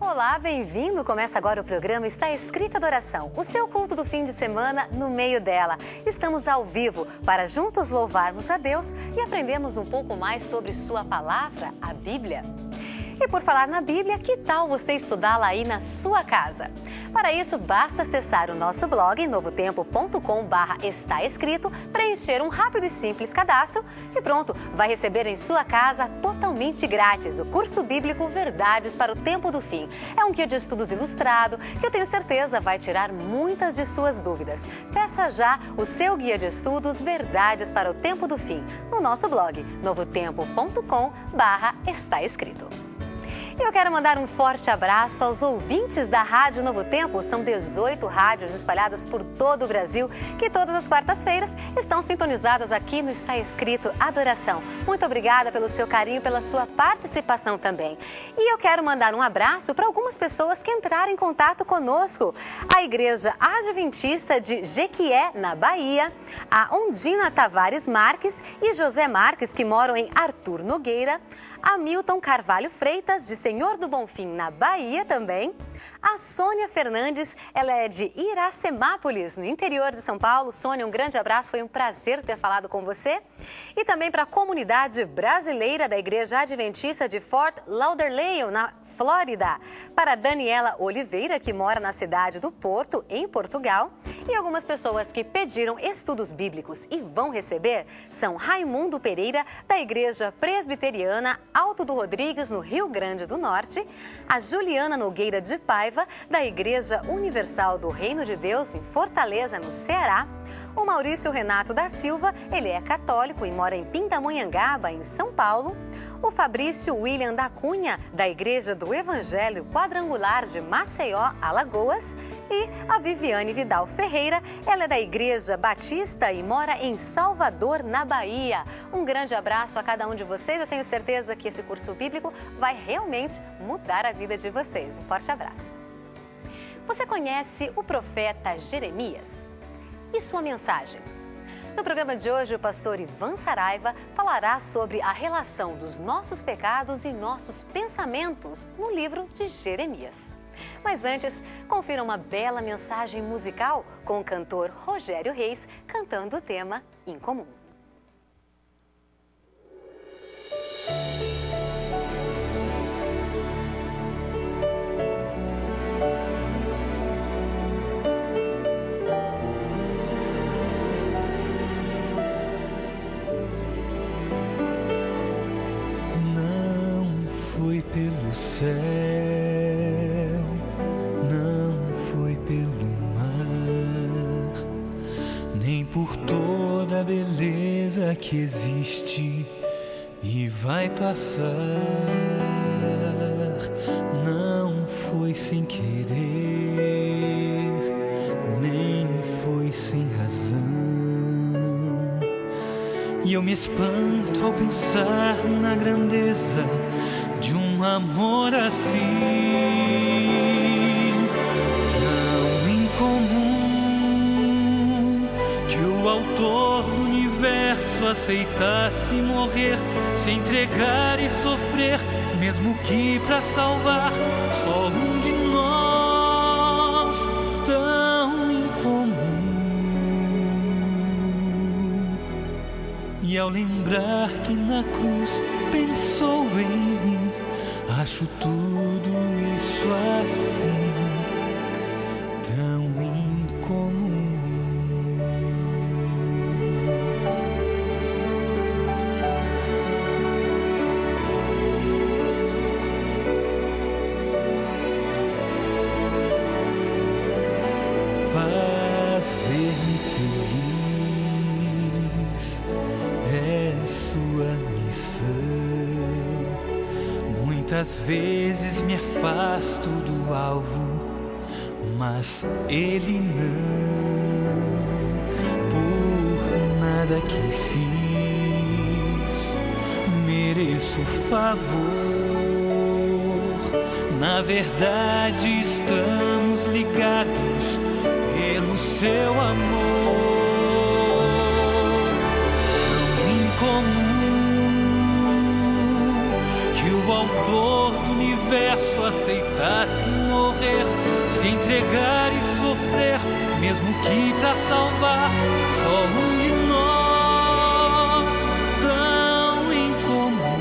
Olá, bem-vindo! Começa agora o programa Está Escrito Adoração, o seu culto do fim de semana no meio dela. Estamos ao vivo para juntos louvarmos a Deus e aprendermos um pouco mais sobre sua palavra, a Bíblia. E por falar na Bíblia, que tal você estudá-la aí na sua casa? Para isso, basta acessar o nosso blog novotempo.com/está escrito, preencher um rápido e simples cadastro e pronto, vai receber em sua casa totalmente grátis o curso bíblico Verdades para o Tempo do Fim. É um guia de estudos ilustrado que eu tenho certeza vai tirar muitas de suas dúvidas. Peça já o seu guia de estudos Verdades para o Tempo do Fim no nosso blog novotempo.com/está escrito. Eu quero mandar um forte abraço aos ouvintes da Rádio Novo Tempo. São 18 rádios espalhadas por todo o Brasil que todas as quartas-feiras estão sintonizadas aqui no Está Escrito Adoração. Muito obrigada pelo seu carinho, pela sua participação também. E eu quero mandar um abraço para algumas pessoas que entraram em contato conosco. A Igreja Adventista de Jequié, na Bahia, a Ondina Tavares Marques e José Marques, que moram em Arthur Nogueira, a Milton Carvalho Freitas, de Senhor do Bonfim, na Bahia também. A Sônia Fernandes, ela é de Iracemápolis, no interior de São Paulo. Sônia, um grande abraço, foi um prazer ter falado com você. E também para a comunidade brasileira da Igreja Adventista de Fort Lauderdale, na Flórida. Para a Daniela Oliveira, que mora na cidade do Porto, em Portugal. E algumas pessoas que pediram estudos bíblicos e vão receber são Raimundo Pereira, da Igreja Presbiteriana Alto do Rodrigues, no Rio Grande do Norte, a Juliana Nogueira de Paiva, da Igreja Universal do Reino de Deus, em Fortaleza, no Ceará, o Maurício Renato da Silva, ele é católico e mora em Pindamonhangaba, em São Paulo, o Fabrício William da Cunha, da Igreja do Evangelho Quadrangular de Maceió, Alagoas, e a Viviane Vidal Ferreira, ela é da Igreja Batista e mora em Salvador, na Bahia. Um grande abraço a cada um de vocês, eu tenho certeza que esse curso bíblico vai realmente mudar a vida de vocês. Um forte abraço. Você conhece o profeta Jeremias? E sua mensagem? No programa de hoje, o pastor Ivan Saraiva falará sobre a relação dos nossos pecados e nossos pensamentos no livro de Jeremias. Mas antes, confira uma bela mensagem musical com o cantor Rogério Reis cantando o tema Incomum. Pelo céu, não foi pelo mar, nem por toda a beleza que existe e vai passar. Não foi sem querer, nem foi sem razão. E eu me espanto ao pensar na grandeza de um amor assim, tão incomum, que o autor do universo aceitasse morrer, se entregar e sofrer, mesmo que para salvar só um de nós, tão incomum. E ao lembrar que na cruz pensou em mim, acho tudo isso assim, tão incomum. Fazer-me feliz é sua missão. Muitas vezes me afasto do alvo, mas ele não. Por nada que fiz mereço favor. Na verdade estamos ligados pelo seu amor, tão incomum que o autor do universo aceitasse morrer, se entregar e sofrer, mesmo que pra salvar só um de nós, tão incomum.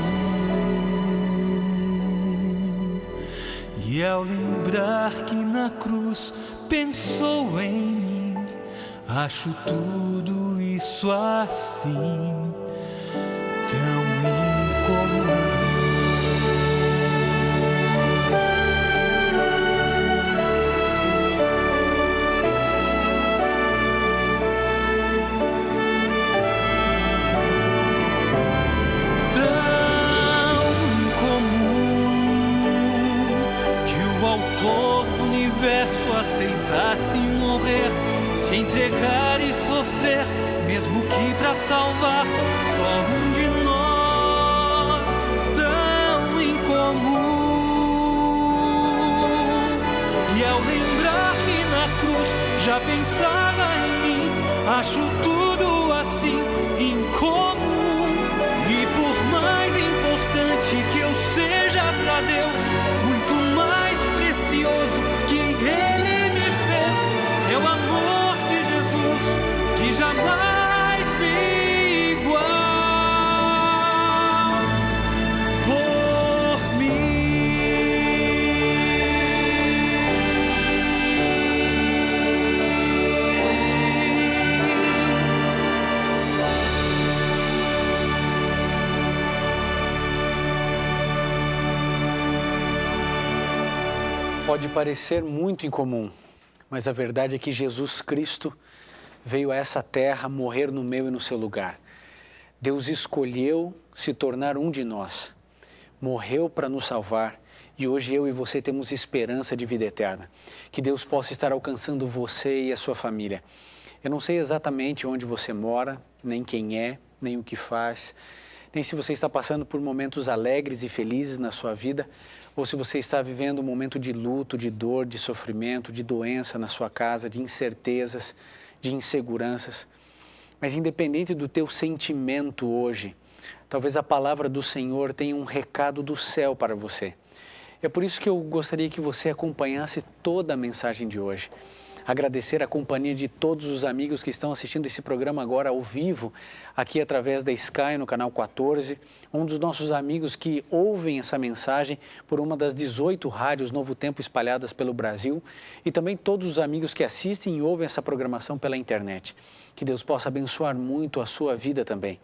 E ao lembrar que na cruz pensou em mim, acho tudo isso assim tão incomum. Aceitasse morrer, se entregar e sofrer, mesmo que pra salvar só um de nós, tão incomum. E ao lembrar que na cruz já pensava em mim, acho tudo assim incomum. E por mais importante que eu seja pra Deus, muito mais precioso que Ele é o amor de Jesus que jamais vi igual por mim. Pode parecer muito incomum, mas a verdade é que Jesus Cristo veio a essa terra morrer no meu e no seu lugar. Deus escolheu se tornar um de nós, morreu para nos salvar e hoje eu e você temos esperança de vida eterna. Que Deus possa estar alcançando você e a sua família. Eu não sei exatamente onde você mora, nem quem é, nem o que faz, nem se você está passando por momentos alegres e felizes na sua vida, ou se você está vivendo um momento de luto, de dor, de sofrimento, de doença na sua casa, de incertezas, de inseguranças. Mas independente do teu sentimento hoje, talvez a palavra do Senhor tenha um recado do céu para você. É por isso que eu gostaria que você acompanhasse toda a mensagem de hoje. Agradecer a companhia de todos os amigos que estão assistindo esse programa agora ao vivo, aqui através da Sky, no canal 14. Um dos nossos amigos que ouvem essa mensagem por uma das 18 rádios Novo Tempo espalhadas pelo Brasil. E também todos os amigos que assistem e ouvem essa programação pela internet. Que Deus possa abençoar muito a sua vida também.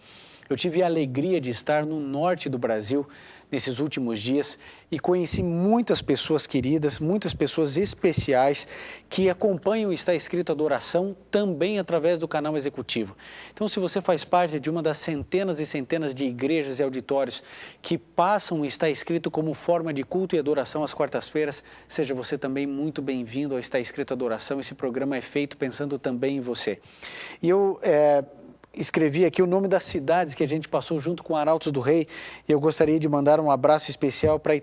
Eu tive a alegria de estar no norte do Brasil nesses últimos dias e conheci muitas pessoas queridas, muitas pessoas especiais que acompanham o Está Escrito Adoração também através do canal executivo. Então, se você faz parte de uma das centenas e centenas de igrejas e auditórios que passam o Está Escrito como forma de culto e adoração às quartas-feiras, seja você também muito bem-vindo ao Está Escrito Adoração. Esse programa é feito pensando também em você. E eu escrevi aqui o nome das cidades que a gente passou junto com Arautos do Rei e eu gostaria de mandar um abraço especial para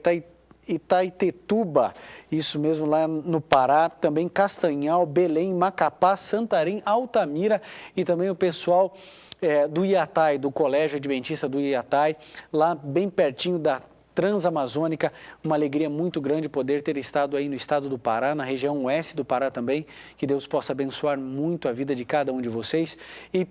Itaitetuba, isso mesmo, lá no Pará, também Castanhal, Belém, Macapá, Santarém, Altamira e também o pessoal do Iatai, do Colégio Adventista do Iatai, lá bem pertinho da Transamazônica. Uma alegria muito grande poder ter estado aí no estado do Pará, na região oeste do Pará também. Que Deus possa abençoar muito a vida de cada um de vocês. E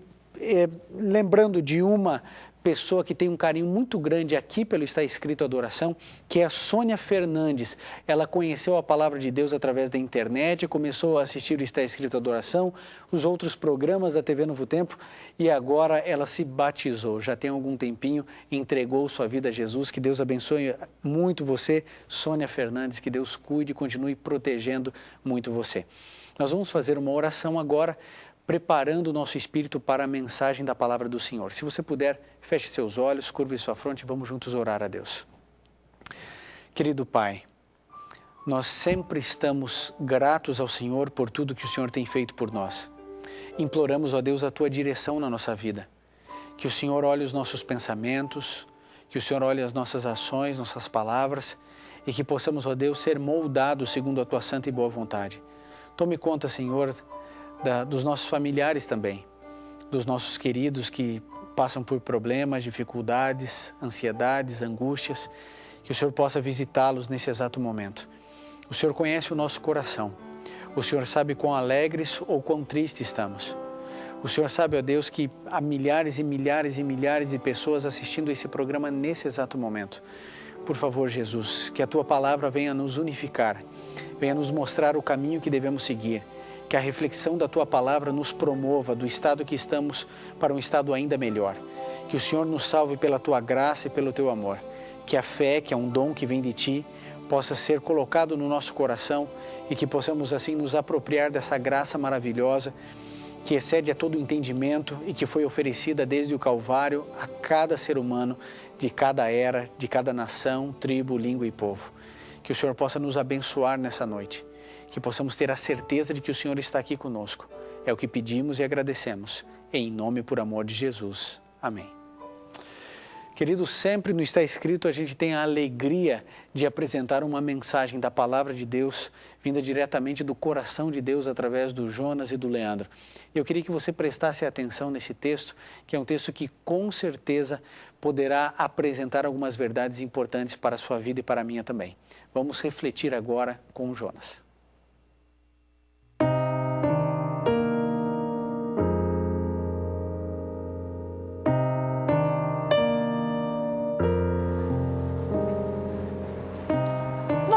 lembrando de uma pessoa que tem um carinho muito grande aqui pelo Está Escrito Adoração, que é a Sônia Fernandes. Ela conheceu a Palavra de Deus através da internet, começou a assistir o Está Escrito Adoração, os outros programas da TV Novo Tempo e agora ela se batizou. Já tem algum tempinho, entregou sua vida a Jesus. Que Deus abençoe muito você, Sônia Fernandes, que Deus cuide e continue protegendo muito você. Nós vamos fazer uma oração agora, preparando o nosso espírito para a mensagem da palavra do Senhor. Se você puder, feche seus olhos, curve sua fronte e vamos juntos orar a Deus. Querido Pai, nós sempre estamos gratos ao Senhor por tudo que o Senhor tem feito por nós. Imploramos, ó Deus, a Tua direção na nossa vida. Que o Senhor olhe os nossos pensamentos, que o Senhor olhe as nossas ações, nossas palavras e que possamos, ó Deus, ser moldados segundo a Tua santa e boa vontade. Tome conta, Senhor, dos nossos familiares também, dos nossos queridos que passam por problemas, dificuldades, ansiedades, angústias, que o Senhor possa visitá-los nesse exato momento. O Senhor conhece o nosso coração. O Senhor sabe quão alegres ou quão tristes estamos. O Senhor sabe, ó Deus, que há milhares e milhares e milhares de pessoas assistindo esse programa nesse exato momento. Por favor, Jesus, que a Tua palavra venha nos unificar, venha nos mostrar o caminho que devemos seguir, que a reflexão da Tua palavra nos promova do estado que estamos para um estado ainda melhor. Que o Senhor nos salve pela Tua graça e pelo Teu amor. Que a fé, que é um dom que vem de Ti, possa ser colocado no nosso coração e que possamos assim nos apropriar dessa graça maravilhosa que excede a todo entendimento e que foi oferecida desde o Calvário a cada ser humano de cada era, de cada nação, tribo, língua e povo. Que o Senhor possa nos abençoar nessa noite, que possamos ter a certeza de que o Senhor está aqui conosco. É o que pedimos e agradecemos. Em nome e por amor de Jesus. Amém. Querido, sempre no Está Escrito a gente tem a alegria de apresentar uma mensagem da Palavra de Deus, vinda diretamente do coração de Deus através do Jonas e do Leandro. Eu queria que você prestasse atenção nesse texto, que é um texto que com certeza poderá apresentar algumas verdades importantes para a sua vida e para a minha também. Vamos refletir agora com o Jonas.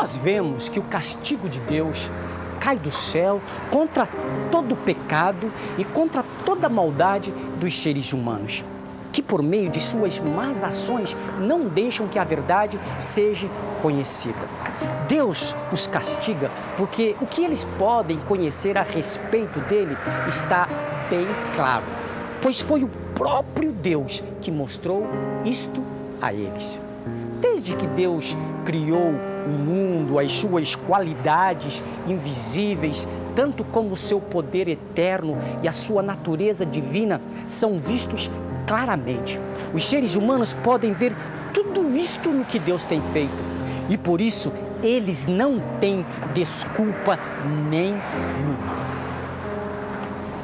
Nós vemos que o castigo de Deus cai do céu contra todo o pecado e contra toda a maldade dos seres humanos, que por meio de suas más ações não deixam que a verdade seja conhecida. Deus os castiga porque o que eles podem conhecer a respeito dele está bem claro, pois foi o próprio Deus que mostrou isto a eles. Desde que Deus criou o mundo, as suas qualidades invisíveis, tanto como o seu poder eterno e a sua natureza divina, são vistos claramente. Os seres humanos podem ver tudo isto no que Deus tem feito e por isso eles não têm desculpa nenhuma.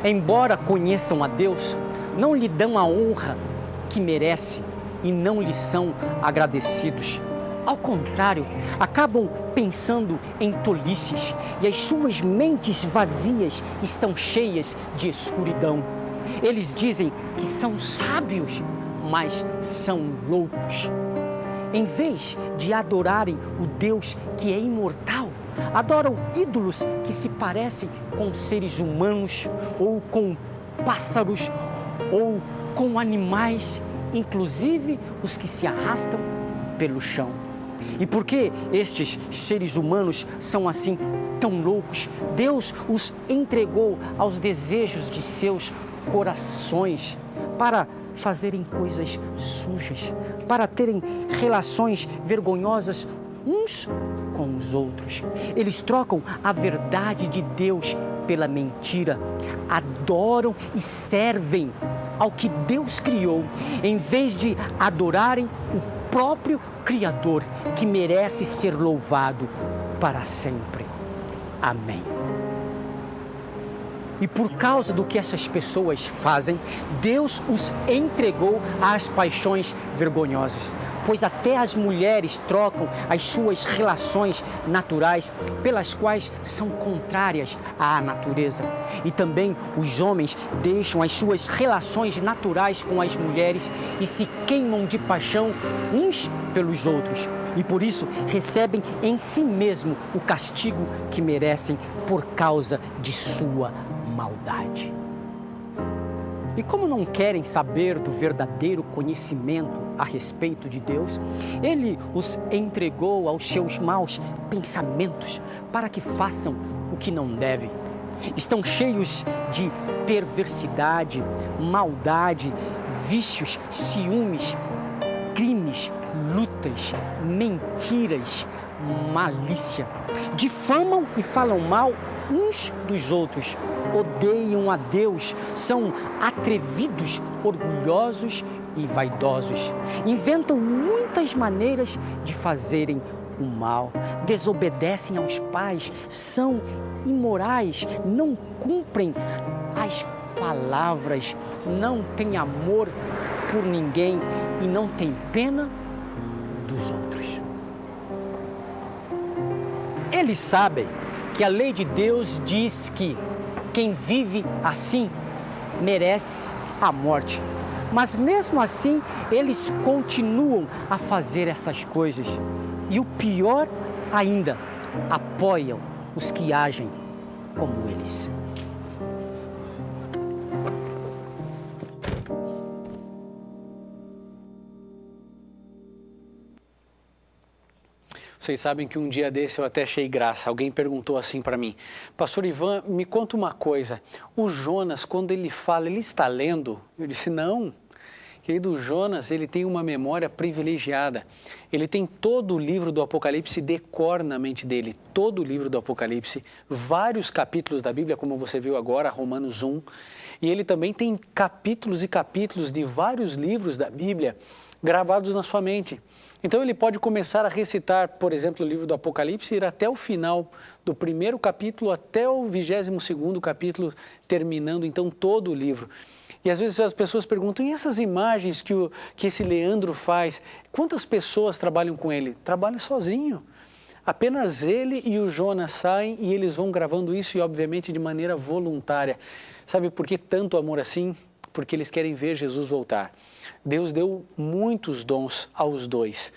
Embora conheçam a Deus, não lhe dão a honra que merece e não lhe são agradecidos. Ao contrário, acabam pensando em tolices e as suas mentes vazias estão cheias de escuridão. Eles dizem que são sábios, mas são loucos. Em vez de adorarem o Deus que é imortal, adoram ídolos que se parecem com seres humanos ou com pássaros ou com animais, inclusive os que se arrastam pelo chão. E porque estes seres humanos são assim tão loucos, Deus os entregou aos desejos de seus corações para fazerem coisas sujas, para terem relações vergonhosas uns com os outros. Eles trocam a verdade de Deus pela mentira, adoram e servem ao que Deus criou, em vez de adorarem o próprio Criador, que merece ser louvado para sempre. Amém. E por causa do que essas pessoas fazem, Deus os entregou às paixões vergonhosas, pois até as mulheres trocam as suas relações naturais, pelas quais são contrárias à natureza. E também os homens deixam as suas relações naturais com as mulheres e se queimam de paixão uns pelos outros. E por isso recebem em si mesmo o castigo que merecem por causa de sua maldade. E como não querem saber do verdadeiro conhecimento a respeito de Deus, Ele os entregou aos seus maus pensamentos para que façam o que não devem. Estão cheios de perversidade, maldade, vícios, ciúmes, crimes, lutas, mentiras, malícia. Difamam e falam mal uns dos outros, odeiam a Deus, são atrevidos, orgulhosos e vaidosos. Inventam muitas maneiras de fazerem o mal, desobedecem aos pais, são imorais, não cumprem as palavras, não têm amor por ninguém e não têm pena dos outros. Eles sabem que a lei de Deus diz que quem vive assim merece a morte. Mas mesmo assim, eles continuam a fazer essas coisas. E o pior ainda, apoiam os que agem como eles. Vocês sabem que um dia desse eu até achei graça. Alguém perguntou assim para mim: Pastor Ivan, me conta uma coisa. O Jonas, quando ele fala, ele está lendo? Eu disse: não. Querido, o Jonas, ele tem uma memória privilegiada. Ele tem todo o livro do Apocalipse de cor na mente dele. Todo o livro do Apocalipse, vários capítulos da Bíblia, como você viu agora, Romanos 1. E ele também tem capítulos e capítulos de vários livros da Bíblia gravados na sua mente. Então ele pode começar a recitar, por exemplo, o livro do Apocalipse, ir até o final do primeiro capítulo até o 22º capítulo, terminando então todo o livro. E às vezes as pessoas perguntam: e essas imagens que esse Leandro faz, quantas pessoas trabalham com ele? Trabalha sozinho. Apenas ele e o Jonas saem e eles vão gravando isso, e obviamente de maneira voluntária. Sabe por que tanto amor assim? Porque eles querem ver Jesus voltar. Deus deu muitos dons aos dois.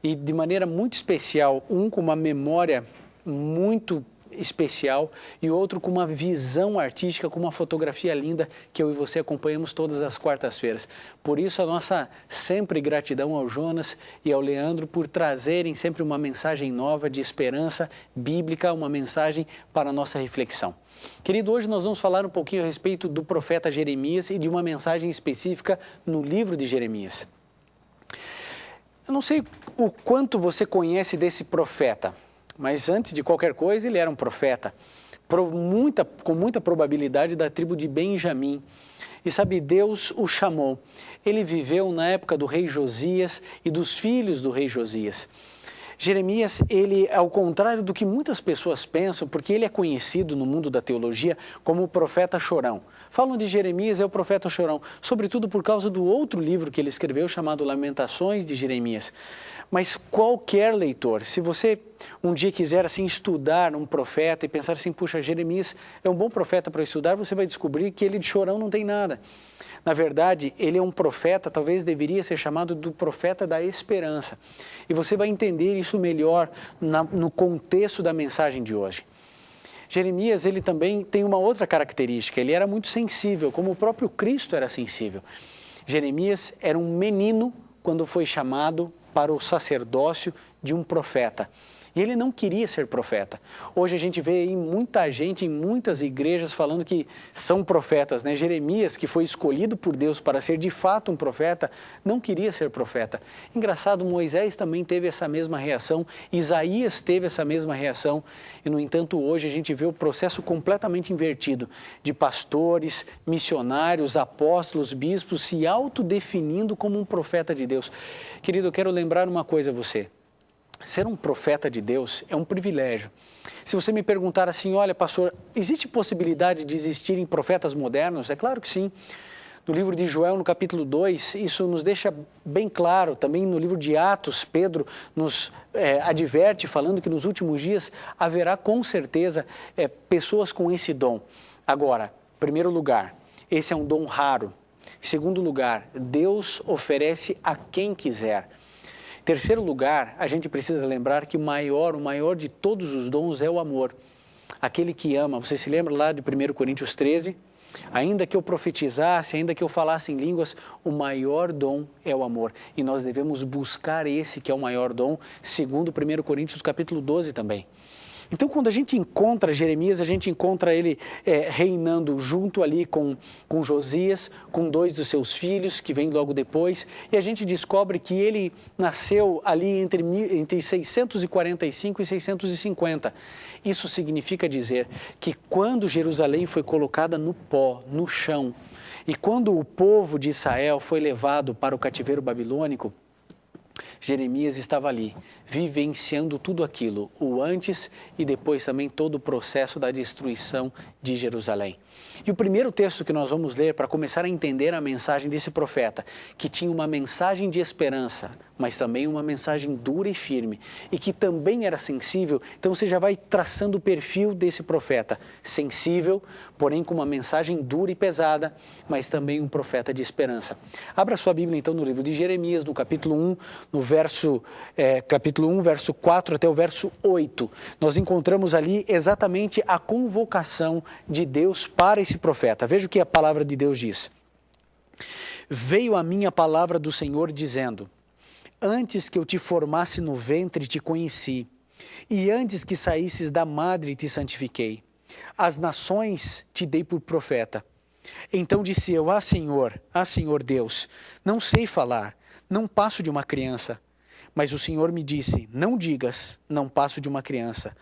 E de maneira muito especial, um com uma memória muito especial e outro com uma visão artística, com uma fotografia linda que eu e você acompanhamos todas as quartas-feiras. Por isso a nossa sempre gratidão ao Jonas e ao Leandro por trazerem sempre uma mensagem nova de esperança bíblica, uma mensagem para a nossa reflexão. Querido, hoje nós vamos falar um pouquinho a respeito do profeta Jeremias e de uma mensagem específica no livro de Jeremias. Eu não sei o quanto você conhece desse profeta, mas antes de qualquer coisa ele era um profeta, com muita probabilidade da tribo de Benjamim. E sabe, Deus o chamou. Ele viveu na época do rei Josias e dos filhos do rei Josias. Jeremias, ele, ao contrário do que muitas pessoas pensam, porque ele é conhecido no mundo da teologia como o profeta chorão. Falam de Jeremias, é o profeta chorão, sobretudo por causa do outro livro que ele escreveu, chamado Lamentações de Jeremias. Mas qualquer leitor, se você um dia quiser assim estudar um profeta e pensar assim: puxa, Jeremias é um bom profeta para estudar, você vai descobrir que ele de chorão não tem nada. Na verdade, ele é um profeta, talvez deveria ser chamado do profeta da esperança. E você vai entender isso melhor no contexto da mensagem de hoje. Jeremias, ele também tem uma outra característica: ele era muito sensível, como o próprio Cristo era sensível. Jeremias era um menino quando foi chamado para o sacerdócio de um profeta. E ele não queria ser profeta. Hoje a gente vê aí muita gente em muitas igrejas falando que são profetas, né? Jeremias, que foi escolhido por Deus para ser de fato um profeta, não queria ser profeta. Engraçado, Moisés também teve essa mesma reação, Isaías teve essa mesma reação, e no entanto hoje a gente vê o processo completamente invertido, de pastores, missionários, apóstolos, bispos se autodefinindo como um profeta de Deus. Querido, eu quero lembrar uma coisa a você. Ser um profeta de Deus é um privilégio. Se você me perguntar assim: olha, pastor, existe possibilidade de existirem profetas modernos? É claro que sim. No livro de Joel, no capítulo 2, isso nos deixa bem claro. Também no livro de Atos, Pedro nos adverte, falando que nos últimos dias haverá com certeza pessoas com esse dom. Agora, em primeiro lugar, esse é um dom raro. Em segundo lugar, Deus oferece a quem quiser. Em terceiro lugar, a gente precisa lembrar que o maior de todos os dons é o amor. Aquele que ama. Você se lembra lá de 1 Coríntios 13? Ainda que eu profetizasse, ainda que eu falasse em línguas, o maior dom é o amor. E nós devemos buscar esse que é o maior dom, segundo 1 Coríntios capítulo 12 também. Então, quando a gente encontra Jeremias, a gente encontra ele reinando junto ali com Josias, com 2 dos seus filhos, que vem logo depois, e a gente descobre que ele nasceu ali entre 645 e 650. Isso significa dizer que quando Jerusalém foi colocada no pó, no chão, e quando o povo de Israel foi levado para o cativeiro babilônico, Jeremias estava ali, vivenciando tudo aquilo, o antes e depois também todo o processo da destruição de Jerusalém. E o primeiro texto que nós vamos ler para começar a entender a mensagem desse profeta, que tinha uma mensagem de esperança, mas também uma mensagem dura e firme, e que também era sensível. Então você já vai traçando o perfil desse profeta, sensível, porém com uma mensagem dura e pesada, mas também um profeta de esperança. Abra sua Bíblia então no livro de Jeremias, no capítulo 1, capítulo 1, verso 4 até o verso 8. Nós encontramos ali exatamente a convocação de Deus para esse profeta. Veja o que a palavra de Deus diz. Veio a mim a palavra do Senhor dizendo: antes que eu te formasse no ventre te conheci, e antes que saísses da madre te santifiquei. As nações te dei por profeta. Então disse eu: Senhor Deus, não sei falar, não passo de uma criança. Mas o Senhor me disse: não digas, não passo de uma criança.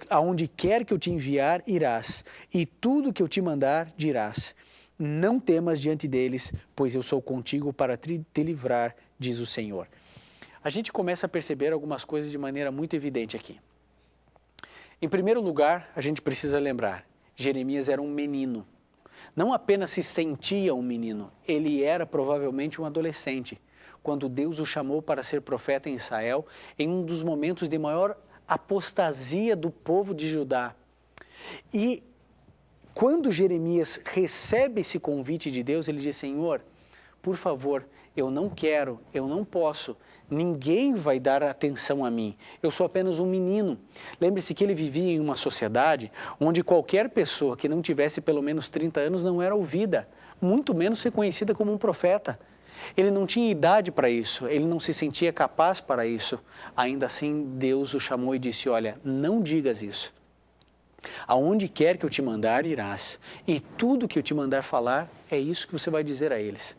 Aonde quer que eu te enviar, irás, e tudo que eu te mandar, dirás. Não temas diante deles, pois eu sou contigo para te livrar, diz o Senhor. A gente começa a perceber algumas coisas de maneira muito evidente aqui. Em primeiro lugar, a gente precisa lembrar, Jeremias era um menino. Não apenas se sentia um menino, ele era provavelmente um adolescente, quando Deus o chamou para ser profeta em Israel, em um dos momentos de maior apostasia do povo de Judá. E quando Jeremias recebe esse convite de Deus, ele diz: Senhor, por favor, eu não quero, eu não posso, ninguém vai dar atenção a mim, eu sou apenas um menino. Lembre-se que ele vivia em uma sociedade onde qualquer pessoa que não tivesse pelo menos 30 anos não era ouvida, muito menos ser conhecida como um profeta. Ele não tinha idade para isso, ele não se sentia capaz para isso. Ainda assim, Deus o chamou e disse: olha, não digas isso. Aonde quer que eu te mandar, irás, e tudo que eu te mandar falar, é isso que você vai dizer a eles.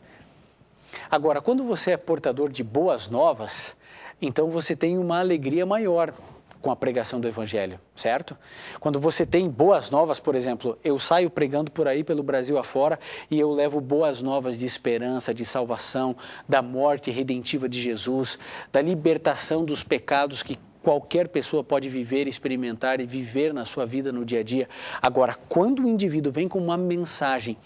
Agora, quando você é portador de boas novas, então você tem uma alegria maior com a pregação do Evangelho, certo? Quando você tem boas novas, por exemplo, eu saio pregando por aí pelo Brasil afora e eu levo boas novas de esperança, de salvação, da morte redentiva de Jesus, da libertação dos pecados que qualquer pessoa pode viver, experimentar e viver na sua vida no dia a dia. Agora, quando o indivíduo vem com uma mensagem,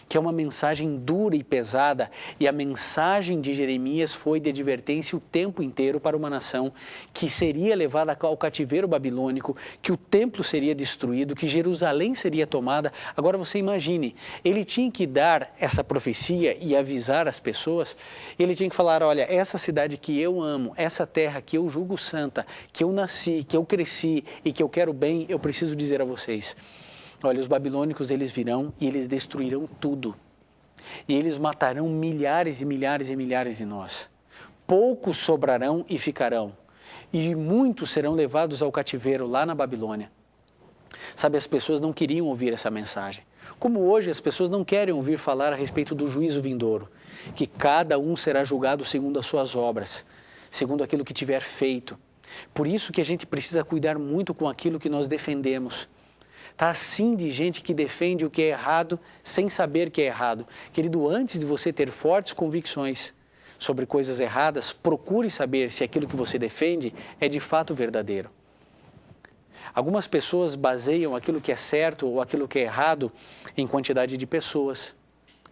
que é uma mensagem dura e pesada, e a mensagem de Jeremias foi de advertência o tempo inteiro para uma nação que seria levada ao cativeiro babilônico, que o templo seria destruído, que Jerusalém seria tomada. Agora você imagine, ele tinha que dar essa profecia e avisar as pessoas, ele tinha que falar: olha, essa cidade que eu amo, essa terra que eu julgo santa, que eu nasci, que eu cresci e que eu quero bem, eu preciso dizer a vocês: olha, os babilônicos, eles virão e eles destruirão tudo. E eles matarão milhares e milhares e milhares de nós. Poucos sobrarão e ficarão. E muitos serão levados ao cativeiro lá na Babilônia. Sabe, as pessoas não queriam ouvir essa mensagem. Como hoje as pessoas não querem ouvir falar a respeito do juízo vindouro. Que cada um será julgado segundo as suas obras, segundo aquilo que tiver feito. Por isso que a gente precisa cuidar muito com aquilo que nós defendemos. Está assim de gente que defende o que é errado sem saber que é errado. Querido, antes de você ter fortes convicções sobre coisas erradas, procure saber se aquilo que você defende é de fato verdadeiro. Algumas pessoas baseiam aquilo que é certo ou aquilo que é errado em quantidade de pessoas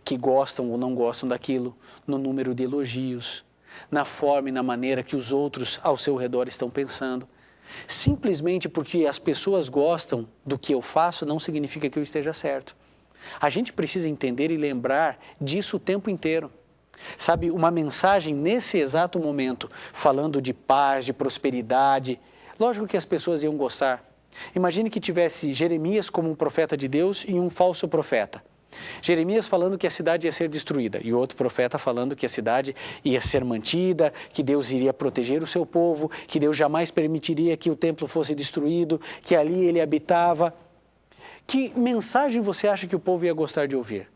que gostam ou não gostam daquilo, no número de elogios, na forma e na maneira que os outros ao seu redor estão pensando. Simplesmente porque as pessoas gostam do que eu faço não significa que eu esteja certo. A gente precisa entender e lembrar disso o tempo inteiro. Sabe, uma mensagem nesse exato momento, falando de paz, de prosperidade, lógico que as pessoas iam gostar. Imagine que tivesse Jeremias como um profeta de Deus e um falso profeta. Jeremias falando que a cidade ia ser destruída e outro profeta falando que a cidade ia ser mantida, que Deus iria proteger o seu povo, que Deus jamais permitiria que o templo fosse destruído, que ali ele habitava. Que mensagem você acha que o povo ia gostar de ouvir?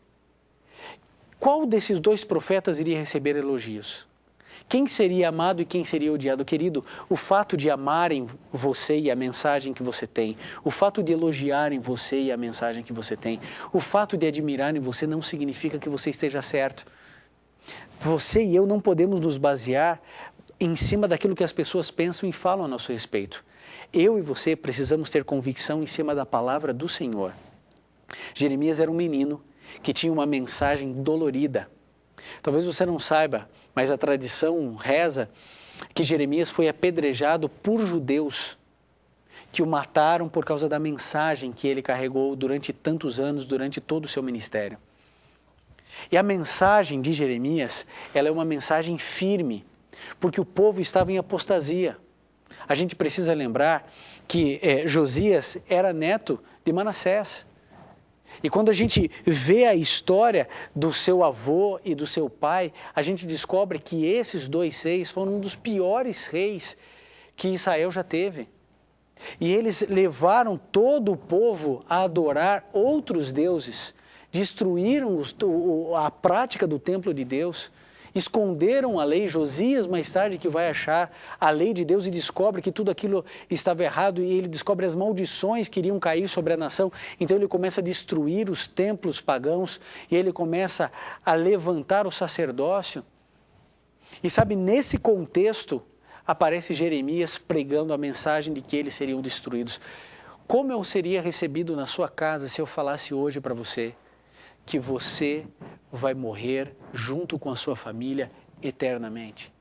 Qual desses dois profetas iria receber elogios? Quem seria amado e quem seria odiado? Querido, o fato de amarem você e a mensagem que você tem, o fato de elogiarem você e a mensagem que você tem, o fato de admirarem você não significa que você esteja certo. Você e eu não podemos nos basear em cima daquilo que as pessoas pensam e falam a nosso respeito. Eu e você precisamos ter convicção em cima da palavra do Senhor. Jeremias era um menino que tinha uma mensagem dolorida. Talvez você não saiba, mas a tradição reza que Jeremias foi apedrejado por judeus que o mataram por causa da mensagem que ele carregou durante tantos anos, durante todo o seu ministério. E a mensagem de Jeremias, ela é uma mensagem firme, porque o povo estava em apostasia. A gente precisa lembrar que Josias era neto de Manassés. E quando a gente vê a história do seu avô e do seu pai, a gente descobre que esses dois reis foram um dos piores reis que Israel já teve. E eles levaram todo o povo a adorar outros deuses, destruíram a prática do templo de Deus, esconderam a lei. Josias, mais tarde, que vai achar a lei de Deus e descobre que tudo aquilo estava errado, e ele descobre as maldições que iriam cair sobre a nação. Então ele começa a destruir os templos pagãos e ele começa a levantar o sacerdócio. E sabe, nesse contexto, aparece Jeremias pregando a mensagem de que eles seriam destruídos. Como eu seria recebido na sua casa se eu falasse hoje para você que você vai morrer junto com a sua família eternamente?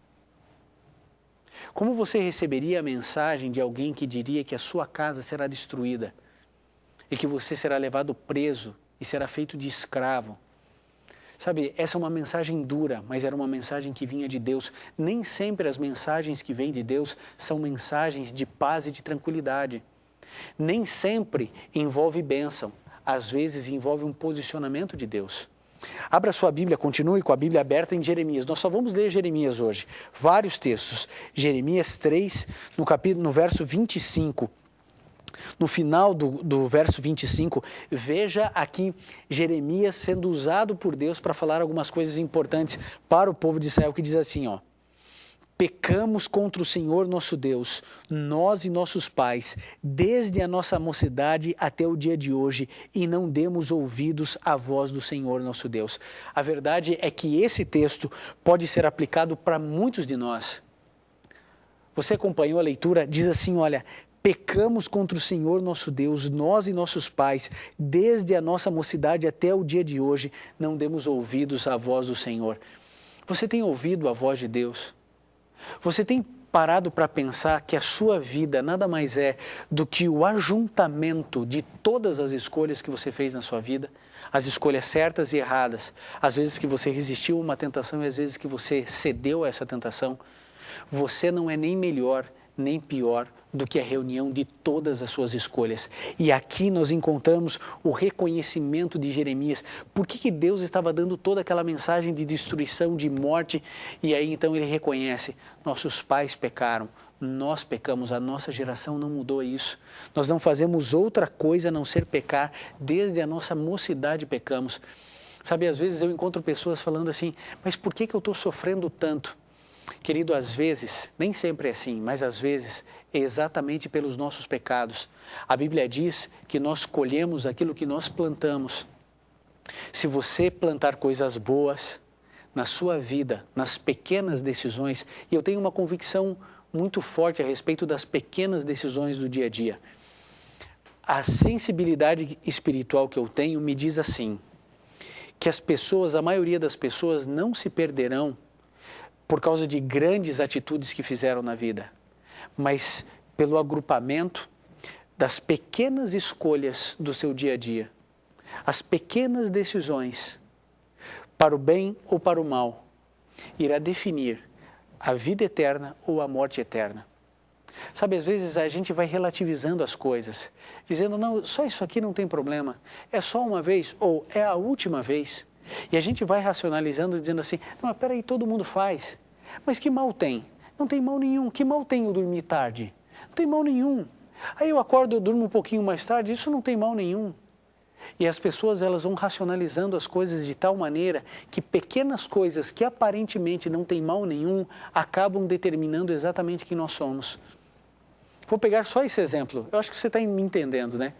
Como você receberia a mensagem de alguém que diria que a sua casa será destruída e que você será levado preso e será feito de escravo? Sabe, essa é uma mensagem dura, mas era uma mensagem que vinha de Deus. Nem sempre as mensagens que vêm de Deus são mensagens de paz e de tranquilidade. Nem sempre envolve bênção. Às vezes envolve um posicionamento de Deus. Abra sua Bíblia, continue com a Bíblia aberta em Jeremias. Nós só vamos ler Jeremias hoje. Vários textos. Jeremias 3, no verso 25. No final do verso 25, veja aqui Jeremias sendo usado por Deus para falar algumas coisas importantes para o povo de Israel, que diz assim, ó: pecamos contra o Senhor nosso Deus, nós e nossos pais, desde a nossa mocidade até o dia de hoje, e não demos ouvidos à voz do Senhor nosso Deus. A verdade é que esse texto pode ser aplicado para muitos de nós. Você acompanhou a leitura? Diz assim, olha: pecamos contra o Senhor nosso Deus, nós e nossos pais, desde a nossa mocidade até o dia de hoje, não demos ouvidos à voz do Senhor. Você tem ouvido a voz de Deus? Você tem parado para pensar que a sua vida nada mais é do que o ajuntamento de todas as escolhas que você fez na sua vida? As escolhas certas e erradas, às vezes que você resistiu a uma tentação e às vezes que você cedeu a essa tentação. Você não é nem melhor nem pior do que a reunião de todas as suas escolhas. E aqui nós encontramos o reconhecimento de Jeremias. Por que Deus estava dando toda aquela mensagem de destruição, de morte? E aí então ele reconhece: nossos pais pecaram, nós pecamos, a nossa geração não mudou isso. Nós não fazemos outra coisa a não ser pecar, desde a nossa mocidade pecamos. Sabe, às vezes eu encontro pessoas falando assim: mas por que eu estou sofrendo tanto? Querido, às vezes, nem sempre é assim, mas às vezes é exatamente pelos nossos pecados. A Bíblia diz que nós colhemos aquilo que nós plantamos. Se você plantar coisas boas na sua vida, nas pequenas decisões, e eu tenho uma convicção muito forte a respeito das pequenas decisões do dia a dia. A sensibilidade espiritual que eu tenho me diz assim, que as pessoas, a maioria das pessoas não se perderão por causa de grandes atitudes que fizeram na vida, mas pelo agrupamento das pequenas escolhas do seu dia a dia, as pequenas decisões, para o bem ou para o mal, irá definir a vida eterna ou a morte eterna. Sabe, às vezes a gente vai relativizando as coisas, dizendo: não, só isso aqui não tem problema, é só uma vez ou é a última vez. E a gente vai racionalizando, dizendo assim: não, mas peraí, todo mundo faz. Mas que mal tem? Não tem mal nenhum. Que mal tem eu dormir tarde? Não tem mal nenhum. Aí eu acordo, eu durmo um pouquinho mais tarde, isso não tem mal nenhum. E as pessoas, elas vão racionalizando as coisas de tal maneira que pequenas coisas que aparentemente não tem mal nenhum, acabam determinando exatamente quem nós somos. Vou pegar só esse exemplo. Eu acho que você está me entendendo, né?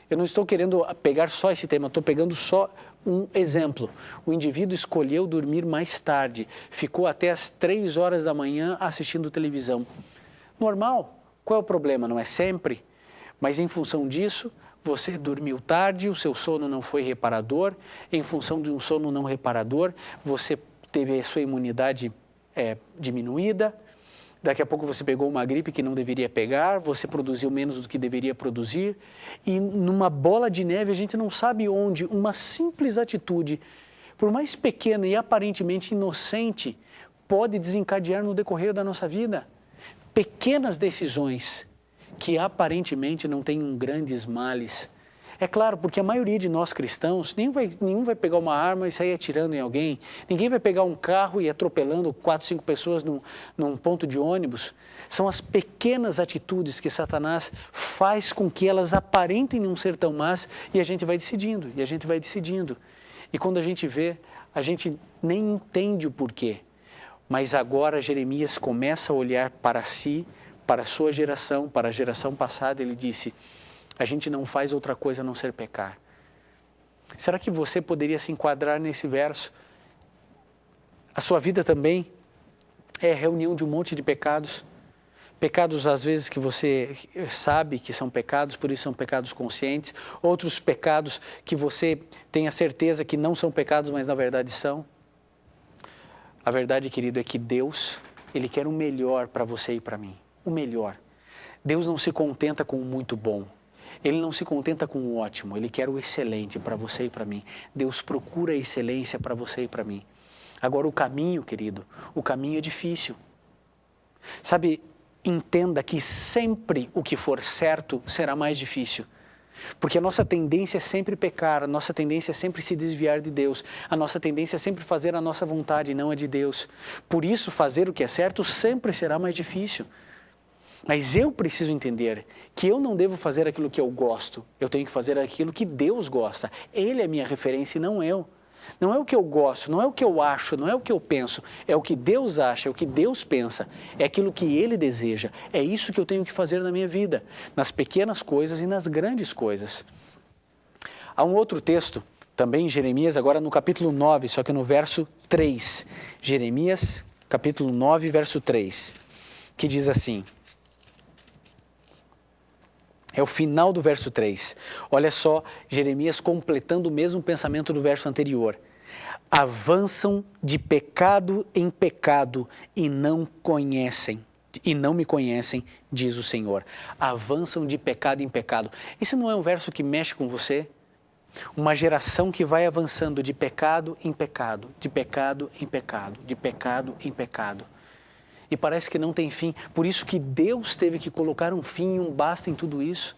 Eu não estou querendo pegar só esse tema, estou pegando só um exemplo. O indivíduo escolheu dormir mais tarde, ficou até as 3 horas da manhã assistindo televisão. Normal? Qual é o problema? Não é sempre, mas em função disso, você dormiu tarde, o seu sono não foi reparador, em função de um sono não reparador, você teve a sua imunidade diminuída, daqui a pouco você pegou uma gripe que não deveria pegar, você produziu menos do que deveria produzir, e numa bola de neve a gente não sabe onde uma simples atitude, por mais pequena e aparentemente inocente, pode desencadear no decorrer da nossa vida. Pequenas decisões que aparentemente não têm grandes males. É claro, porque a maioria de nós cristãos, nenhum vai pegar uma arma e sair atirando em alguém, ninguém vai pegar um carro e ir atropelando 4, 5 pessoas num ponto de ônibus. São as pequenas atitudes que Satanás faz com que elas aparentem não ser tão más, e a gente vai decidindo, e a gente vai decidindo. E quando a gente vê, a gente nem entende o porquê. Mas agora Jeremias começa a olhar para si, para a sua geração, para a geração passada, ele disse: a gente não faz outra coisa a não ser pecar. Será que você poderia se enquadrar nesse verso? A sua vida também é reunião de um monte de pecados. Pecados, às vezes, que você sabe que são pecados, por isso são pecados conscientes. Outros pecados que você tem a certeza que não são pecados, mas na verdade são. A verdade, querido, é que Deus, Ele quer o melhor para você e para mim. O melhor. Deus não se contenta com o muito bom. Ele não se contenta com o ótimo, Ele quer o excelente para você e para mim. Deus procura a excelência para você e para mim. Agora o caminho, querido, o caminho é difícil. Sabe, entenda que sempre o que for certo será mais difícil. Porque a nossa tendência é sempre pecar, a nossa tendência é sempre se desviar de Deus, a nossa tendência é sempre fazer a nossa vontade e não a de Deus. Por isso, fazer o que é certo sempre será mais difícil. Mas eu preciso entender que eu não devo fazer aquilo que eu gosto, eu tenho que fazer aquilo que Deus gosta. Ele é minha referência e não eu. Não é o que eu gosto, não é o que eu acho, não é o que eu penso, é o que Deus acha, é o que Deus pensa, é aquilo que Ele deseja. É isso que eu tenho que fazer na minha vida, nas pequenas coisas e nas grandes coisas. Há um outro texto, também em Jeremias, agora no capítulo 9, só que no verso 3. Jeremias, capítulo 9, verso 3, que diz assim... É o final do verso 3. Olha só, Jeremias completando o mesmo pensamento do verso anterior. Avançam de pecado em pecado e não me conhecem, diz o Senhor. Avançam de pecado em pecado. Esse não é um verso que mexe com você? Uma geração que vai avançando de pecado em pecado, de pecado em pecado, de pecado em pecado. E parece que não tem fim. Por isso que Deus teve que colocar um fim e um basta em tudo isso.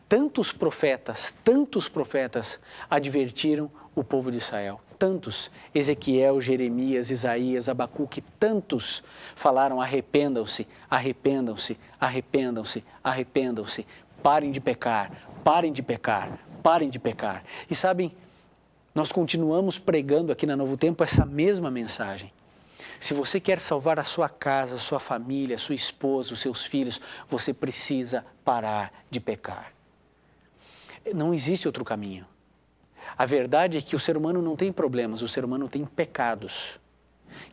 Tantos profetas advertiram o povo de Israel. Tantos, Ezequiel, Jeremias, Isaías, Abacuque, tantos falaram: arrependam-se, arrependam-se, arrependam-se, arrependam-se. Parem de pecar, parem de pecar, parem de pecar. E sabem, nós continuamos pregando aqui na Novo Tempo essa mesma mensagem. Se você quer salvar a sua casa, a sua família, a sua esposa, os seus filhos, você precisa parar de pecar. Não existe outro caminho. A verdade é que o ser humano não tem problemas, o ser humano tem pecados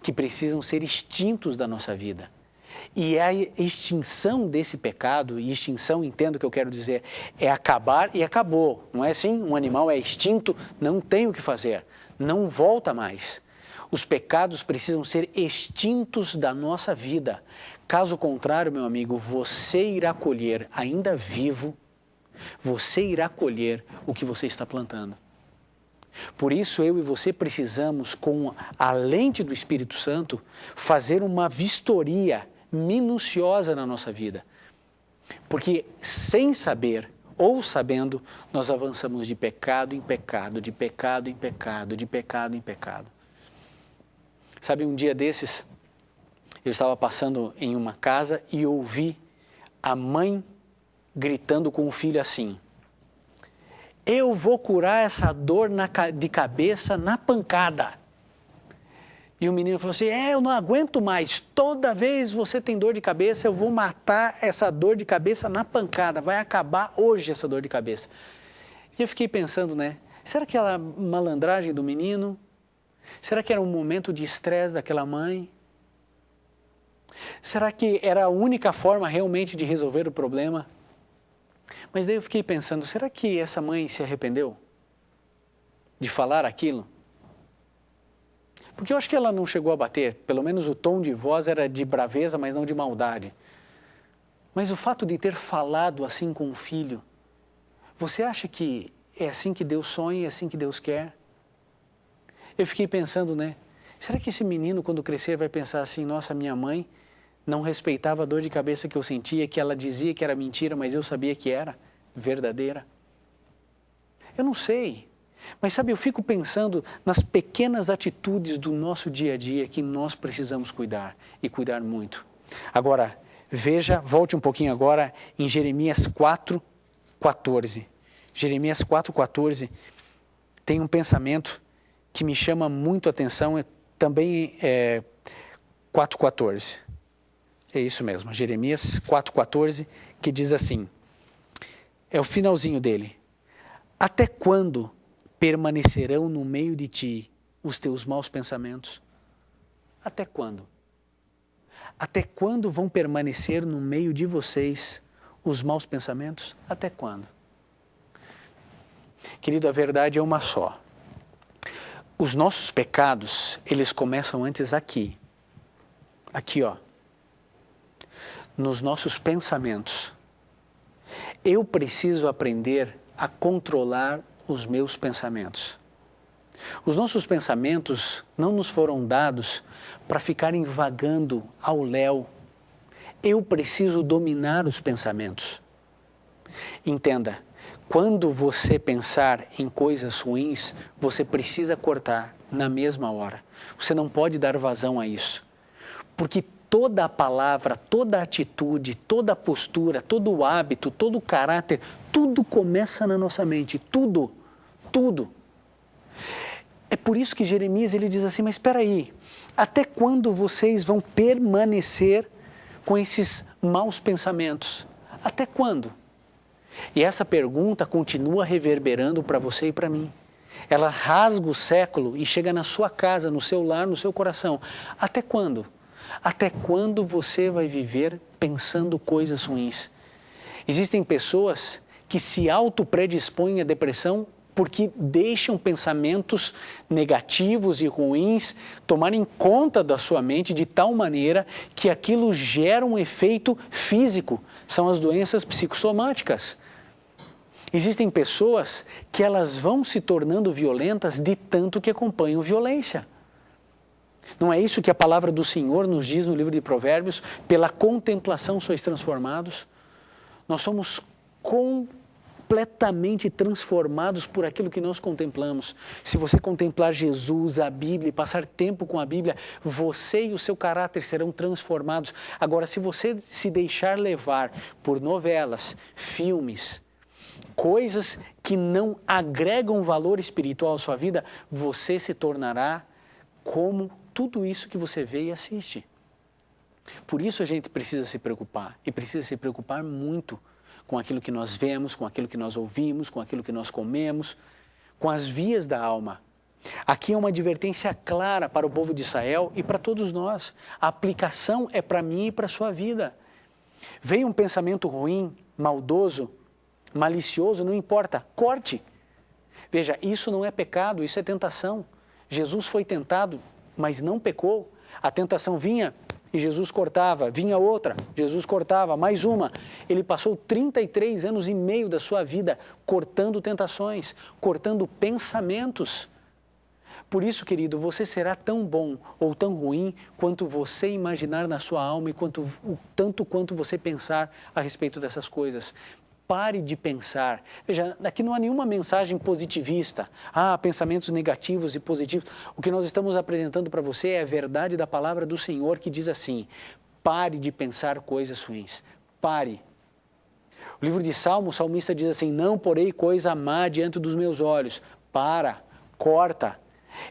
que precisam ser extintos da nossa vida. E a extinção desse pecado, e extinção, entendo o que eu quero dizer, é acabar e acabou. Não é assim? Um animal é extinto, não tem o que fazer, não volta mais. Os pecados precisam ser extintos da nossa vida. Caso contrário, meu amigo, você irá colher, ainda vivo, você irá colher o que você está plantando. Por isso, eu e você precisamos, com a lente do Espírito Santo, fazer uma vistoria minuciosa na nossa vida. Porque sem saber ou sabendo, nós avançamos de pecado em pecado, de pecado em pecado, de pecado em pecado. Sabe, um dia desses, eu estava passando em uma casa e ouvi a mãe gritando com o filho assim: eu vou curar essa dor de cabeça na pancada. E o menino falou assim: eu não aguento mais, toda vez você tem dor de cabeça, eu vou matar essa dor de cabeça na pancada, vai acabar hoje essa dor de cabeça. E eu fiquei pensando, será que era malandragem do menino? Será que era um momento de estresse daquela mãe? Será que era a única forma realmente de resolver o problema? Mas daí eu fiquei pensando, será que essa mãe se arrependeu de falar aquilo? Porque eu acho que ela não chegou a bater, pelo menos o tom de voz era de braveza, mas não de maldade. Mas o fato de ter falado assim com o filho, você acha que é assim que Deus sonha, é assim que Deus quer? Eu fiquei pensando, né? Será que esse menino, quando crescer, vai pensar assim, nossa, minha mãe não respeitava a dor de cabeça que eu sentia, que ela dizia que era mentira, mas eu sabia que era verdadeira? Eu não sei. Mas sabe, eu fico pensando nas pequenas atitudes do nosso dia a dia que nós precisamos cuidar, e cuidar muito. Agora, veja, volte um pouquinho agora em Jeremias 4:14. Jeremias 4:14 tem um pensamento que me chama muito a atenção, também é 4:14. É isso mesmo, Jeremias 4:14, que diz assim, é o finalzinho dele. Até quando permanecerão no meio de ti os teus maus pensamentos? Até quando? Até quando vão permanecer no meio de vocês os maus pensamentos? Até quando? Querido, a verdade é uma só. Os nossos pecados, eles começam antes aqui. Aqui, ó. Nos nossos pensamentos. Eu preciso aprender a controlar os meus pensamentos. Os nossos pensamentos não nos foram dados para ficarem vagando ao léu. Eu preciso dominar os pensamentos. Entenda, quando você pensar em coisas ruins, você precisa cortar na mesma hora. Você não pode dar vazão a isso. Porque toda a palavra, toda a atitude, toda a postura, todo o hábito, todo o caráter, tudo começa na nossa mente, tudo. É por isso que Jeremias ele diz assim, mas espera aí, até quando vocês vão permanecer com esses maus pensamentos? Até quando? E essa pergunta continua reverberando para você e para mim. Ela rasga o século e chega na sua casa, no seu lar, no seu coração. Até quando? Até quando você vai viver pensando coisas ruins? Existem pessoas que se autopredispõem à depressão porque deixam pensamentos negativos e ruins tomarem conta da sua mente de tal maneira que aquilo gera um efeito físico. São as doenças psicossomáticas. Existem pessoas que elas vão se tornando violentas de tanto que acompanham violência. Não é isso que a palavra do Senhor nos diz no livro de Provérbios? Pela contemplação sois transformados. Nós somos completamente transformados por aquilo que nós contemplamos. Se você contemplar Jesus, a Bíblia e passar tempo com a Bíblia, você e o seu caráter serão transformados. Agora, se você se deixar levar por novelas, filmes, coisas que não agregam valor espiritual à sua vida, você se tornará como tudo isso que você vê e assiste. Por isso a gente precisa se preocupar, e precisa se preocupar muito com aquilo que nós vemos, com aquilo que nós ouvimos, com aquilo que nós comemos, com as vias da alma. Aqui é uma advertência clara para o povo de Israel e para todos nós. A aplicação é para mim e para a sua vida. Veio um pensamento ruim, maldoso, malicioso, não importa, corte. Veja, isso não é pecado, isso é tentação. Jesus foi tentado, mas não pecou. A tentação vinha e Jesus cortava, vinha outra, Jesus cortava, mais uma. Ele passou 33 anos e meio da sua vida cortando tentações, cortando pensamentos. Por isso, querido, você será tão bom ou tão ruim quanto você imaginar na sua alma e tanto quanto você pensar a respeito dessas coisas. Pare de pensar. Veja, aqui não há nenhuma mensagem positivista. Pensamentos negativos e positivos. O que nós estamos apresentando para você é a verdade da palavra do Senhor que diz assim, pare de pensar coisas ruins. Pare. O livro de Salmos, o salmista diz assim, não porei coisa má diante dos meus olhos. Para, corta.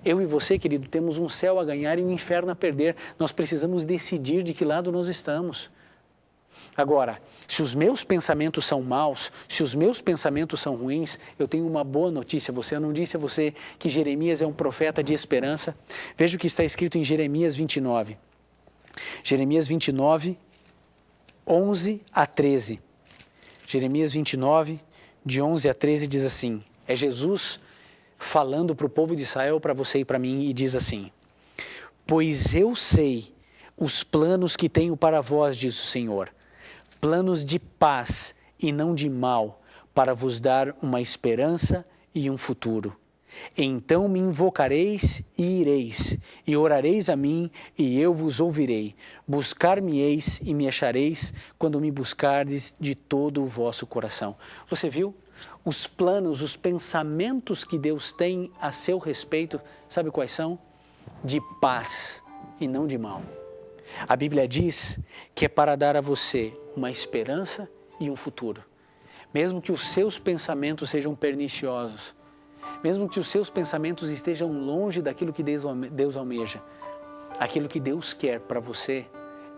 Eu e você, querido, temos um céu a ganhar e um inferno a perder. Nós precisamos decidir de que lado nós estamos. Agora, se os meus pensamentos são maus, se os meus pensamentos são ruins, eu tenho uma boa notícia. Eu não disse a você que Jeremias é um profeta de esperança? Veja o que está escrito em Jeremias 29. Jeremias 29, 11 a 13. Jeremias 29, de 11 a 13 diz assim, é Jesus falando para o povo de Israel, para você e para mim, e diz assim, Pois eu sei os planos que tenho para vós, diz o Senhor, planos de paz e não de mal, para vos dar uma esperança e um futuro. Então me invocareis e ireis, e orareis a mim, e eu vos ouvirei. Buscar-me-eis e me achareis, quando me buscardes de todo o vosso coração. Você viu? Os planos, os pensamentos que Deus tem a seu respeito, sabe quais são? De paz e não de mal. A Bíblia diz que é para dar a você uma esperança e um futuro. Mesmo que os seus pensamentos sejam perniciosos, mesmo que os seus pensamentos estejam longe daquilo que Deus almeja, aquilo que Deus quer para você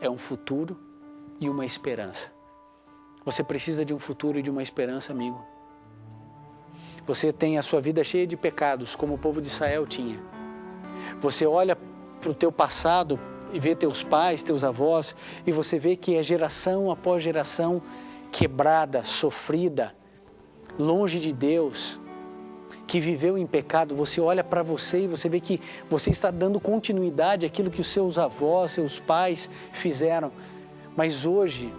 é um futuro e uma esperança. Você precisa de um futuro e de uma esperança, amigo. Você tem a sua vida cheia de pecados, como o povo de Israel tinha. Você olha para o teu passado e vê teus pais, teus avós, e você vê que é geração após geração quebrada, sofrida, longe de Deus, que viveu em pecado. Você olha para você e você vê que você está dando continuidade àquilo que os seus avós, seus pais fizeram. Mas hoje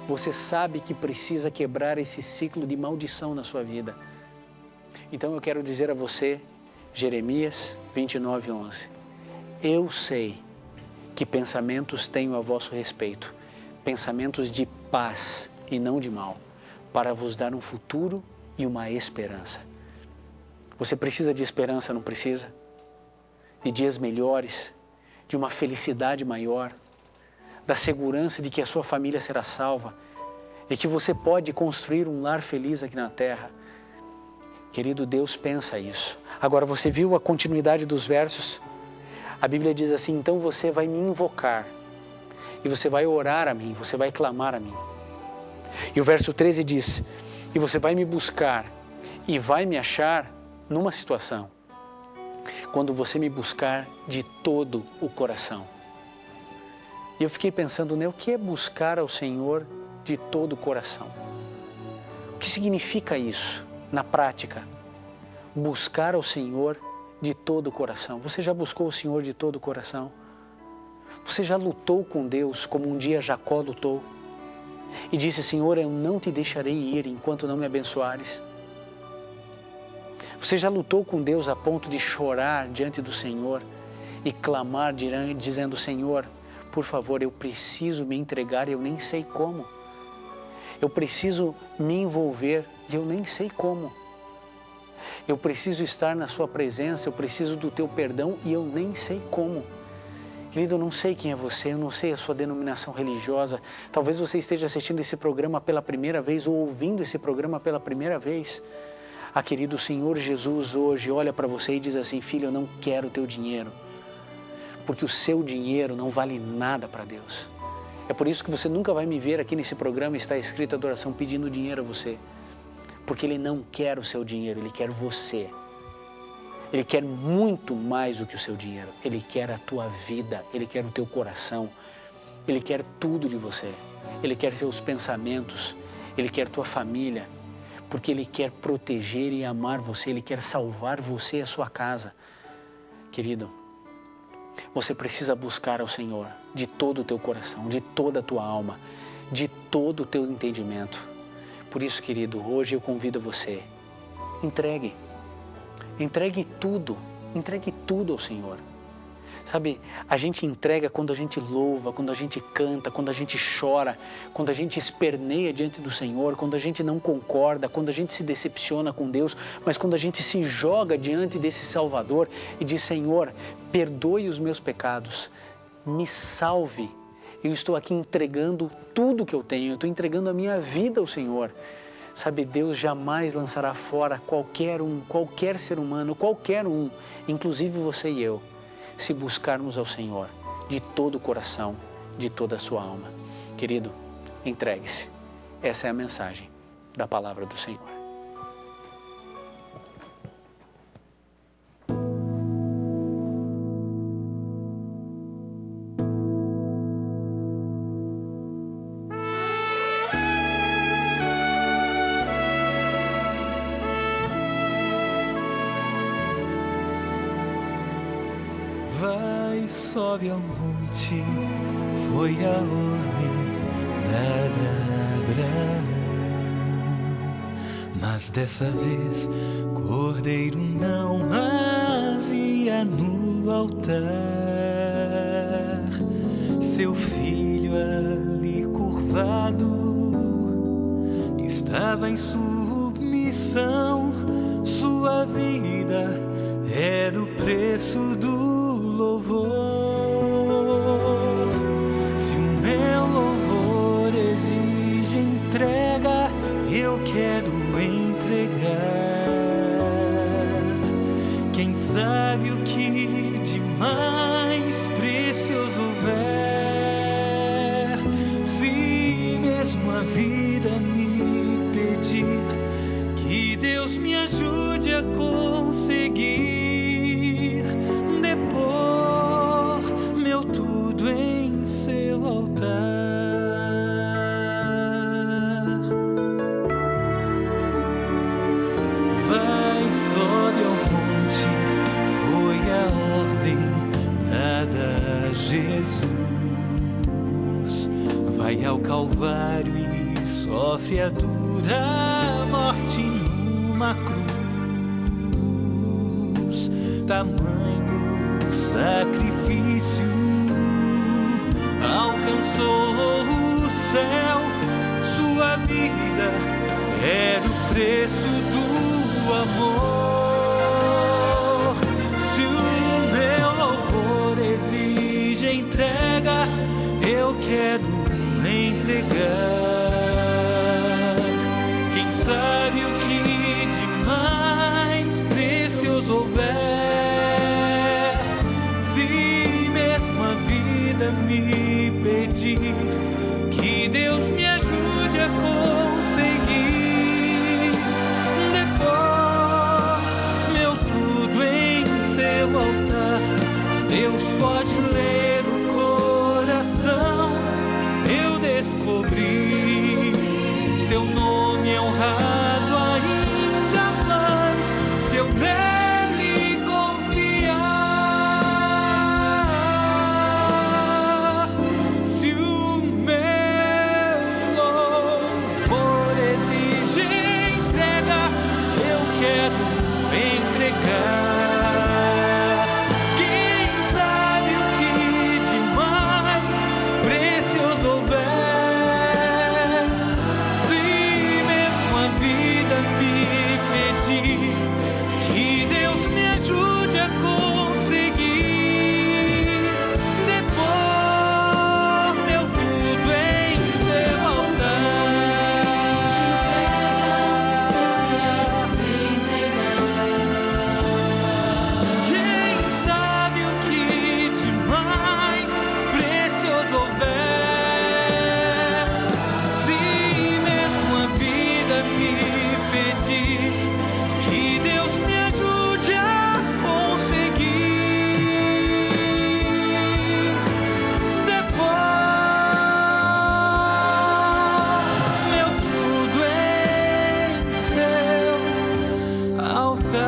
você sabe que precisa quebrar esse ciclo de maldição na sua vida. Então eu quero dizer a você, Jeremias 29:11, eu sei que pensamentos tenho a vosso respeito, pensamentos de paz e não de mal, para vos dar um futuro e uma esperança. Você precisa de esperança, não precisa? De dias melhores, de uma felicidade maior, da segurança de que a sua família será salva, e que você pode construir um lar feliz aqui na terra. Querido, Deus pensa isso. Agora você viu a continuidade dos versos? A Bíblia diz assim, então você vai me invocar, e você vai orar a mim, você vai clamar a mim. E o verso 13 diz, e você vai me buscar e vai me achar numa situação, quando você me buscar de todo o coração. E eu fiquei pensando, né, o que é buscar ao Senhor de todo o coração? O que significa isso na prática? Buscar ao Senhor de todo o coração. Você já buscou o Senhor de todo o coração? Você já lutou com Deus como um dia Jacó lutou? E disse, Senhor, eu não te deixarei ir enquanto não me abençoares. Você já lutou com Deus a ponto de chorar diante do Senhor e clamar dizendo, Senhor, por favor, eu preciso me entregar e eu nem sei como. Eu preciso me envolver e eu nem sei como. Eu preciso estar na sua presença, eu preciso do teu perdão e eu nem sei como. Querido, eu não sei quem é você, eu não sei a sua denominação religiosa. Talvez você esteja assistindo esse programa pela primeira vez ou ouvindo esse programa pela primeira vez. Ah, querido, o Senhor Jesus hoje olha para você e diz assim, filho, eu não quero o teu dinheiro, porque o seu dinheiro não vale nada para Deus. É por isso que você nunca vai me ver aqui nesse programa, está escrito adoração pedindo dinheiro a você, porque Ele não quer o seu dinheiro, Ele quer você. Ele quer muito mais do que o seu dinheiro, Ele quer a tua vida, Ele quer o teu coração, Ele quer tudo de você, Ele quer seus pensamentos, Ele quer tua família, porque Ele quer proteger e amar você, Ele quer salvar você e a sua casa. Querido, você precisa buscar ao Senhor de todo o teu coração, de toda a tua alma, de todo o teu entendimento. Por isso, querido, hoje eu convido você, entregue tudo ao Senhor. Sabe, a gente entrega quando a gente louva, quando a gente canta, quando a gente chora, quando a gente esperneia diante do Senhor, quando a gente não concorda, quando a gente se decepciona com Deus, mas quando a gente se joga diante desse Salvador e diz, Senhor, perdoe os meus pecados, me salve, eu estou aqui entregando tudo que eu tenho, eu estou entregando a minha vida ao Senhor. Sabe, Deus jamais lançará fora qualquer ser humano, qualquer um, inclusive você e eu, se buscarmos ao Senhor de todo o coração, de toda a sua alma. Querido, entregue-se. Essa é a mensagem da palavra do Senhor. Vai, sobe ao monte, foi a ordem dada a Abraão. Mas dessa vez, cordeiro não havia no altar. Seu filho ali curvado estava em submissão. Sua vida era o preço do louvor. Se o meu louvor exige entrega, eu quero entregar. Quem sabe o que de mais precioso houver, se mesmo a vida me pedir, que Deus me ajude a conseguir depor meu tudo em seu altar. Vai, sobe ao monte, foi a ordem dada a Jesus. Vai ao Calvário e sofre a dura morte numa cruz. Tamanho sacrifício alcançou o céu. Sua vida era o preço do amor. Se o meu louvor exige entrega, eu quero entregar. Quem sabe o que de mais precioso houver, se mesmo a vida me pedir, que Deus me ajude a conseguir depor meu tudo em seu altar. Deus pode ler o coração. Eu descobri, seu nome é honrado ainda mais se eu nele confiar. Se o meu louvor exige entrega, eu quero entregar. Quem sabe o que de mais precioso houver, se mesmo a vida me pedir, que Deus me ajude a conseguir depor meu tudo em seu altar. Quem sabe o que de mais precioso houver, se mesmo a vida me pedir, que Deus me ajude a conseguir depor meu tudo em seu altar.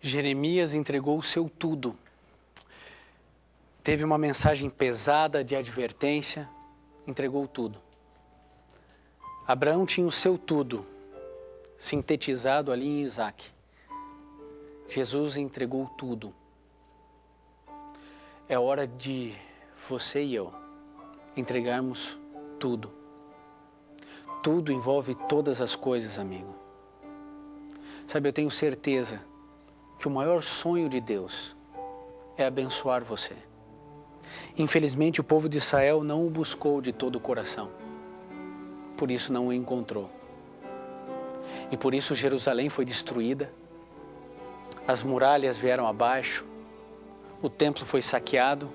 Jeremias entregou o seu tudo. Teve uma mensagem pesada de advertência, entregou tudo. Abraão tinha o seu tudo, sintetizado ali em Isaac. Jesus entregou tudo. É hora de você e eu entregarmos tudo. Tudo envolve todas as coisas, amigo. Sabe, eu tenho certeza que o maior sonho de Deus é abençoar você. Infelizmente, o povo de Israel não o buscou de todo o coração. Por isso não o encontrou. E por isso Jerusalém foi destruída, as muralhas vieram abaixo, o templo foi saqueado,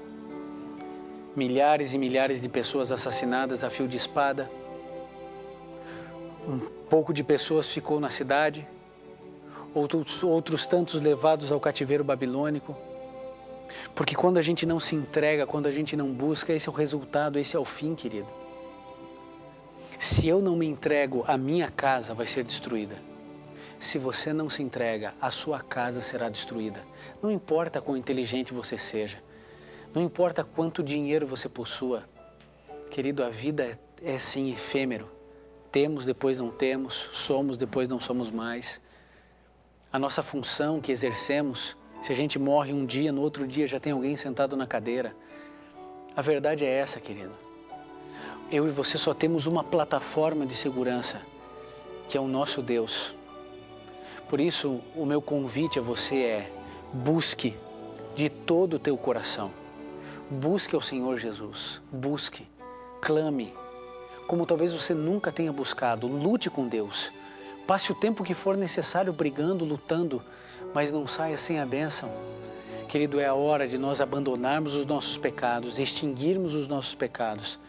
milhares e milhares de pessoas assassinadas a fio de espada. Um pouco de pessoas ficou na cidade, outros tantos levados ao cativeiro babilônico. Porque quando a gente não se entrega, quando a gente não busca, esse é o resultado, esse é o fim, querido. Se eu não me entrego, a minha casa vai ser destruída. Se você não se entrega, a sua casa será destruída. Não importa quão inteligente você seja, não importa quanto dinheiro você possua. Querido, a vida é sim efêmero. Temos, depois não temos, somos, depois não somos mais. A nossa função que exercemos, se a gente morre um dia, no outro dia já tem alguém sentado na cadeira. A verdade é essa, querido. Eu e você só temos uma plataforma de segurança, que é o nosso Deus. Por isso, o meu convite a você é: busque de todo o teu coração. Busque ao Senhor Jesus. Busque, clame. Como talvez você nunca tenha buscado, lute com Deus. Passe o tempo que for necessário brigando, lutando, mas não saia sem a bênção. Querido, é a hora de nós abandonarmos os nossos pecados, extinguirmos os nossos pecados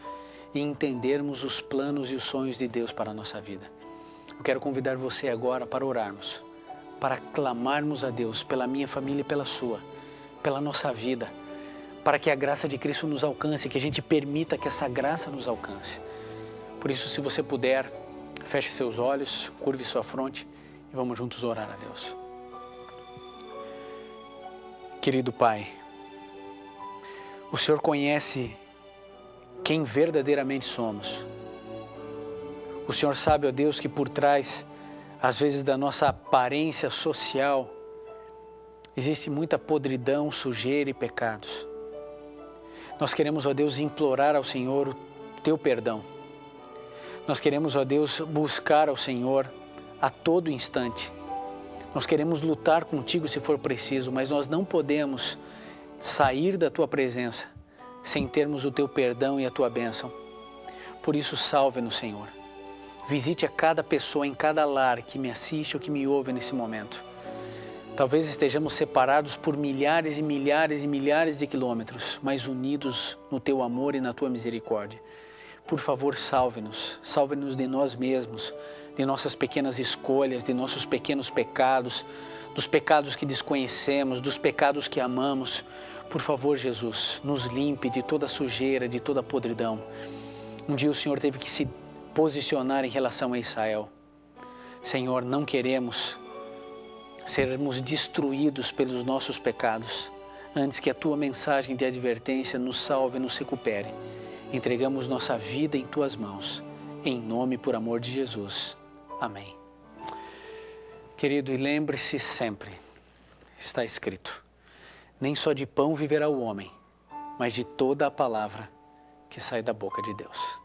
e entendermos os planos e os sonhos de Deus para a nossa vida. Eu quero convidar você agora para orarmos, para clamarmos a Deus pela minha família e pela sua, pela nossa vida, para que a graça de Cristo nos alcance, que a gente permita que essa graça nos alcance. Por isso, se você puder, feche seus olhos, curve sua fronte e vamos juntos orar a Deus. Querido Pai, o Senhor conhece quem verdadeiramente somos. O Senhor sabe, ó Deus, que por trás, às vezes, da nossa aparência social, existe muita podridão, sujeira e pecados. Nós queremos, ó Deus, implorar ao Senhor o Teu perdão. Nós queremos, ó Deus, buscar ao Senhor a todo instante. Nós queremos lutar contigo se for preciso, mas nós não podemos sair da Tua presença sem termos o Teu perdão e a Tua bênção. Por isso, salve-nos, Senhor. Visite a cada pessoa em cada lar que me assiste ou que me ouve nesse momento. Talvez estejamos separados por milhares e milhares e milhares de quilômetros, mas unidos no Teu amor e na Tua misericórdia. Por favor, salve-nos. Salve-nos de nós mesmos, de nossas pequenas escolhas, de nossos pequenos pecados, dos pecados que desconhecemos, dos pecados que amamos. Por favor, Jesus, nos limpe de toda sujeira, de toda podridão. Um dia o Senhor teve que se posicionar em relação a Israel. Senhor, não queremos sermos destruídos pelos nossos pecados, antes que a Tua mensagem de advertência nos salve e nos recupere. Entregamos nossa vida em Tuas mãos, em nome e por amor de Jesus. Amém. Querido, e lembre-se sempre, está escrito: nem só de pão viverá o homem, mas de toda a palavra que sai da boca de Deus.